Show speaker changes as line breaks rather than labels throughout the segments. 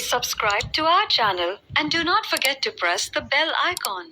subscribe to our channel and do not forget to press the bell icon.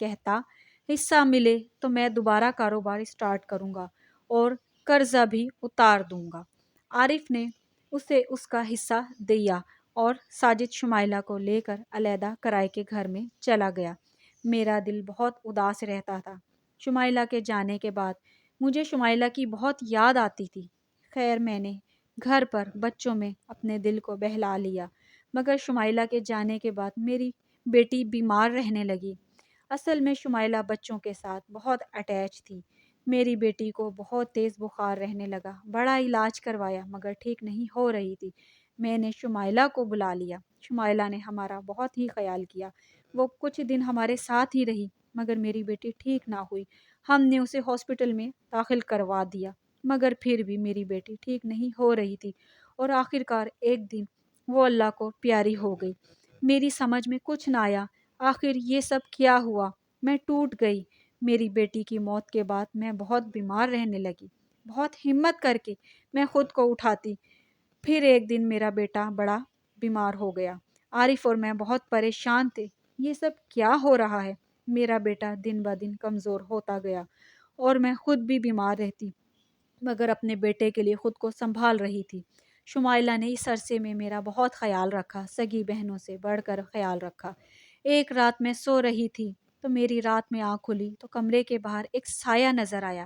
کہتا حصہ ملے تو میں دوبارہ کاروبار اسٹارٹ کروں گا اور قرضہ بھی اتار دوں گا۔ عارف نے اسے اس کا حصہ دیا اور ساجد شمائلہ کو لے کر علیحدہ کرائے کے گھر میں چلا گیا۔ میرا دل بہت اداس رہتا تھا۔ شمائلہ کے جانے کے بعد مجھے شمائلہ کی بہت یاد آتی تھی۔ خیر میں نے گھر پر بچوں میں اپنے دل کو بہلا لیا، مگر شمائلہ کے جانے کے بعد میری بیٹی بیمار رہنے لگی۔ اصل میں شمائلہ بچوں کے ساتھ بہت اٹیچ تھی۔ میری بیٹی کو بہت تیز بخار رہنے لگا، بڑا علاج کروایا مگر ٹھیک نہیں ہو رہی تھی۔ میں نے شمائلہ کو بلا لیا۔ شمائلہ نے ہمارا بہت ہی خیال کیا۔ وہ کچھ دن ہمارے ساتھ ہی رہی مگر میری بیٹی ٹھیک نہ ہوئی۔ ہم نے اسے ہاسپٹل میں داخل کروا دیا مگر پھر بھی میری بیٹی ٹھیک نہیں ہو رہی تھی اور آخر کار ایک دن وہ اللہ کو پیاری ہو گئی۔ میری سمجھ میں کچھ نہ آیا، آخر یہ سب کیا ہوا؟ میں ٹوٹ گئی۔ میری بیٹی کی موت کے بعد میں بہت بیمار رہنے لگی۔ بہت ہمت کر کے میں خود کو اٹھاتی۔ پھر ایک دن میرا بیٹا بڑا بیمار ہو گیا۔ عارف اور میں بہت پریشان تھے۔ یہ سب کیا ہو رہا ہے؟ میرا بیٹا دن بہ دن کمزور ہوتا گیا اور میں خود بھی بیمار رہتی مگر اپنے بیٹے کے لیے خود کو سنبھال رہی تھی۔ شمائلہ نے اس عرصے میں میرا بہت خیال رکھا، سگی بہنوں سے بڑھ کر خیال رکھا۔ ایک رات میں سو رہی تھی تو میری رات میں آنکھ کھلی تو کمرے کے باہر ایک سایہ نظر آیا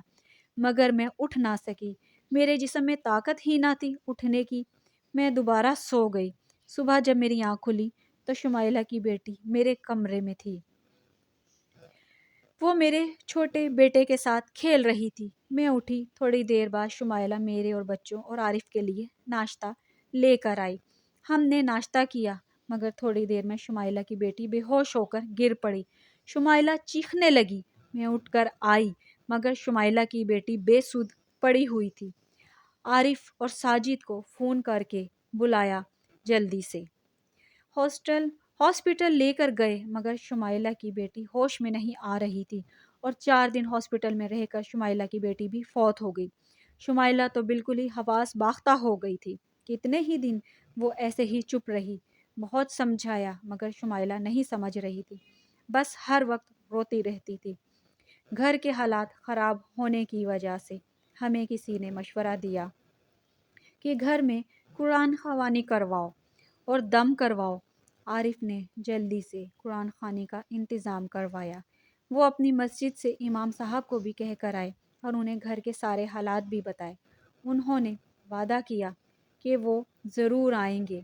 مگر میں اٹھ نہ سکی۔ میرے جسم میں طاقت ہی نہ تھی اٹھنے کی۔ میں دوبارہ سو گئی۔ صبح جب میری آنکھ کھلی تو شمائلہ کی بیٹی میرے کمرے میں تھی۔ وہ میرے چھوٹے بیٹے کے ساتھ کھیل رہی تھی۔ میں اٹھی، تھوڑی دیر بعد شمائلہ میرے اور بچوں اور عارف کے لیے ناشتہ لے کر آئی۔ ہم نے ناشتہ کیا مگر تھوڑی دیر میں شمائلہ کی بیٹی بے ہوش ہو کر گر پڑی۔ شمائلہ چیخنے لگی۔ میں اٹھ کر آئی مگر شمائلہ کی بیٹی بے سدھ پڑی ہوئی تھی۔ عارف اور ساجد کو فون کر کے بلایا جلدی سے۔ ہاسپٹل لے کر گئے مگر شمائلہ کی بیٹی ہوش میں نہیں آ رہی تھی اور 4 دن ہاسپٹل میں رہ کر شمائلہ کی بیٹی بھی فوت ہو گئی۔ شمائلہ تو بالکل ہی حواس باختہ ہو گئی تھی۔ کتنے ہی دن وہ ایسے ہی چپ رہی۔ بہت سمجھایا مگر شمائلہ نہیں سمجھ رہی تھی، بس ہر وقت روتی رہتی تھی۔ گھر کے حالات خراب ہونے کی وجہ سے ہمیں کسی نے مشورہ دیا کہ گھر میں قرآن خوانی کرواؤ اور دم کرواؤ۔ عارف نے جلدی سے قرآن خوانی کا انتظام کروایا۔ وہ اپنی مسجد سے امام صاحب کو بھی کہہ کر آئے اور انہیں گھر کے سارے حالات بھی بتائے۔ انہوں نے وعدہ کیا کہ وہ ضرور آئیں گے۔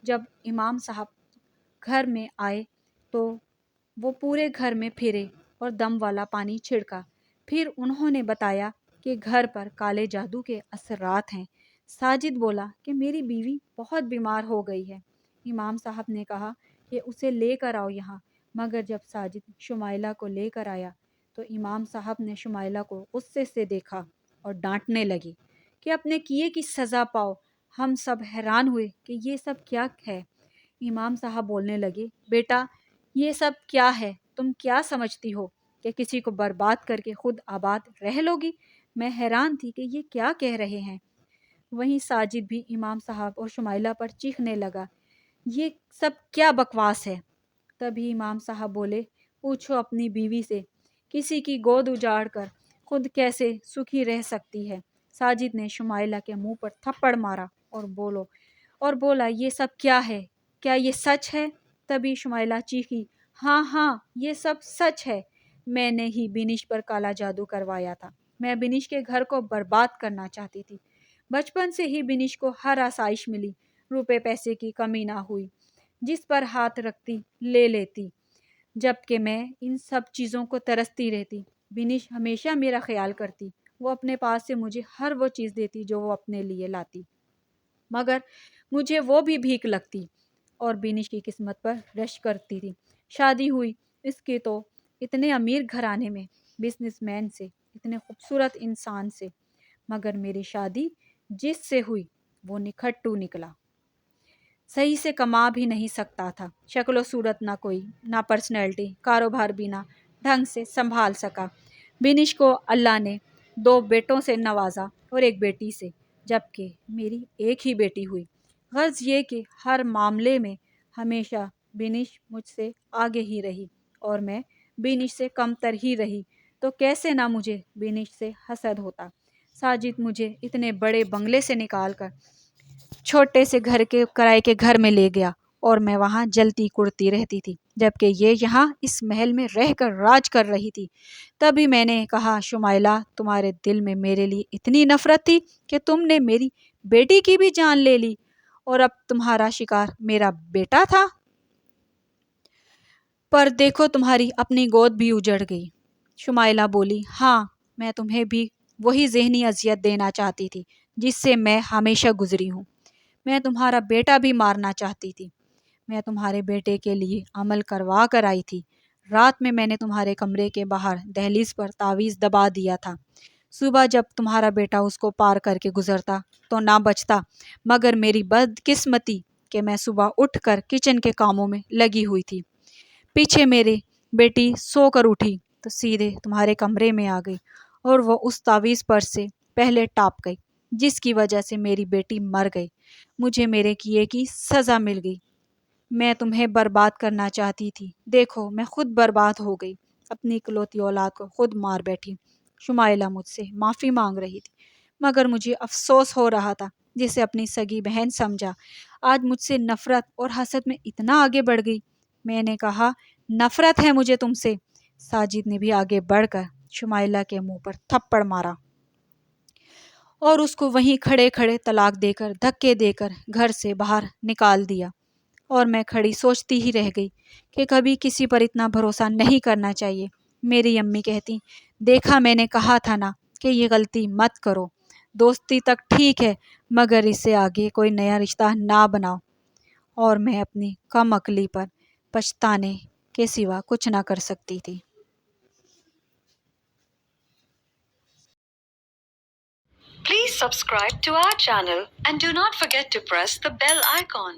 جب امام صاحب گھر میں آئے تو وہ پورے گھر میں پھرے اور دم والا پانی چھڑکا۔ پھر انہوں نے بتایا کہ گھر پر کالے جادو کے اثرات ہیں۔ ساجد بولا کہ میری بیوی بہت بیمار ہو گئی ہے۔ امام صاحب نے کہا کہ اسے لے کر آؤ یہاں، مگر جب ساجد شمائلہ کو لے کر آیا تو امام صاحب نے شمائلہ کو غصے سے دیکھا اور ڈانٹنے لگے کہ اپنے کیے کی سزا پاؤ۔ ہم سب حیران ہوئے کہ یہ سب کیا ہے۔ امام صاحب بولنے لگے، بیٹا یہ سب کیا ہے؟ تم کیا سمجھتی ہو کہ کسی کو برباد کر کے خود آباد رہ لوگی؟ میں حیران تھی کہ یہ کیا کہہ رہے ہیں۔ وہیں ساجد بھی امام صاحب اور شمائلہ پر چیخنے لگا، یہ سب کیا بکواس ہے؟ تبھی امام صاحب بولے، پوچھو اپنی بیوی سے، کسی کی گود اجاڑ کر خود کیسے سکھی رہ سکتی ہے؟ ساجد نے شمائلہ کے منہ پر تھپڑ مارا اور بولا یہ سب کیا ہے؟ کیا یہ سچ ہے؟ تبھی شمائلہ چیخی، ہاں ہاں یہ سب سچ ہے۔ میں نے ہی بینش پر کالا جادو کروایا تھا۔ میں بینش کے گھر کو برباد کرنا چاہتی تھی۔ بچپن سے ہی بینش کو ہر آسائش ملی، روپے پیسے کی کمی نہ ہوئی، جس پر ہاتھ رکھتی لے لیتی، جبکہ میں ان سب چیزوں کو ترستی رہتی۔ بینش ہمیشہ میرا خیال کرتی، وہ اپنے پاس سے مجھے ہر وہ چیز دیتی جو وہ اپنے لیے لاتی، مگر مجھے وہ بھی بھیک لگتی اور بینش کی قسمت پر رشک کرتی تھی۔ شادی ہوئی اس کی تو اتنے امیر گھرانے میں، بزنس مین سے، اتنے خوبصورت انسان سے، مگر میری شادی جس سے ہوئی وہ نکھٹو نکلا، صحیح سے کما بھی نہیں سکتا تھا، شکل و صورت نہ کوئی، نہ پرسنالٹی، کاروبار بھی نہ ڈھنگ سے سنبھال سکا۔ بینش کو اللہ نے 2 بیٹوں سے نوازا اور 1 بیٹی سے، جبکہ میری ایک ہی بیٹی ہوئی۔ غرض یہ کہ ہر معاملے میں ہمیشہ بینش مجھ سے آگے ہی رہی اور میں بینش سے کم تر ہی رہی تو کیسے نہ مجھے بینش سے حسد ہوتا۔ ساجد مجھے اتنے بڑے بنگلے سے نکال کر چھوٹے سے گھر کے کرائے کے گھر میں لے گیا اور میں وہاں جلتی کڑتی رہتی تھی، جبکہ یہ یہاں اس محل میں رہ کر راج کر رہی تھی۔ تبھی میں نے کہا، شمائلہ، تمہارے دل میں میرے لیے اتنی نفرت تھی کہ تم نے میری بیٹی کی بھی جان لے لی، اور اب تمہارا شکار میرا بیٹا تھا؟ پر دیکھو تمہاری اپنی گود بھی اجڑ گئی۔ شمائلہ بولی، ہاں، میں تمہیں بھی وہی ذہنی اذیت دینا چاہتی تھی جس سے میں ہمیشہ گزری ہوں۔ میں تمہارا بیٹا بھی مارنا چاہتی تھی۔ میں تمہارے بیٹے کے لیے عمل کروا کر آئی تھی۔ رات میں نے تمہارے کمرے کے باہر دہلیز پر تعویذ دبا دیا تھا۔ صبح جب تمہارا بیٹا اس کو پار کر کے گزرتا تو نہ بچتا، مگر میری بدقسمتی کہ میں صبح اٹھ کر کچن کے کاموں میں لگی ہوئی تھی۔ پیچھے میری بیٹی سو کر اٹھی تو سیدھے تمہارے کمرے میں آ گئی، اور وہ اس تعویذ پر سے پہلے ٹاپ گئی، جس کی وجہ سے میری بیٹی مر گئی۔ مجھے میرے کیے کی سزا مل گئی۔ میں تمہیں برباد کرنا چاہتی تھی، دیکھو میں خود برباد ہو گئی، اپنی اکلوتی اولاد کو خود مار بیٹھی۔ شمائلہ مجھ سے معافی مانگ رہی تھی، مگر مجھے افسوس ہو رہا تھا جسے اپنی سگی بہن سمجھا۔ آج مجھ سے نفرت اور حسد میں اتنا آگے بڑھ گئی۔ میں نے کہا، نفرت ہے مجھے تم سے۔ ساجد نے بھی آگے بڑھ کر شمائلہ کے منہ پر تھپڑ مارا اور اس کو وہیں کھڑے کھڑے طلاق دے کر دھکے دے کر گھر سے باہر نکال دیا۔ اور میں کھڑی سوچتی ہی رہ گئی کہ کبھی کسی پر اتنا بھروسہ نہیں کرنا چاہیے۔ میری امی کہتی، دیکھا میں نے کہا تھا نا کہ یہ غلطی مت کرو، دوستی تک ٹھیک ہے مگر اس سے آگے کوئی نیا رشتہ نہ بناؤ۔ اور میں اپنی کم عقلی پر پچھتانے کے سوا کچھ نہ کر سکتی تھی۔
Please subscribe to our channel and do not forget to press the bell icon.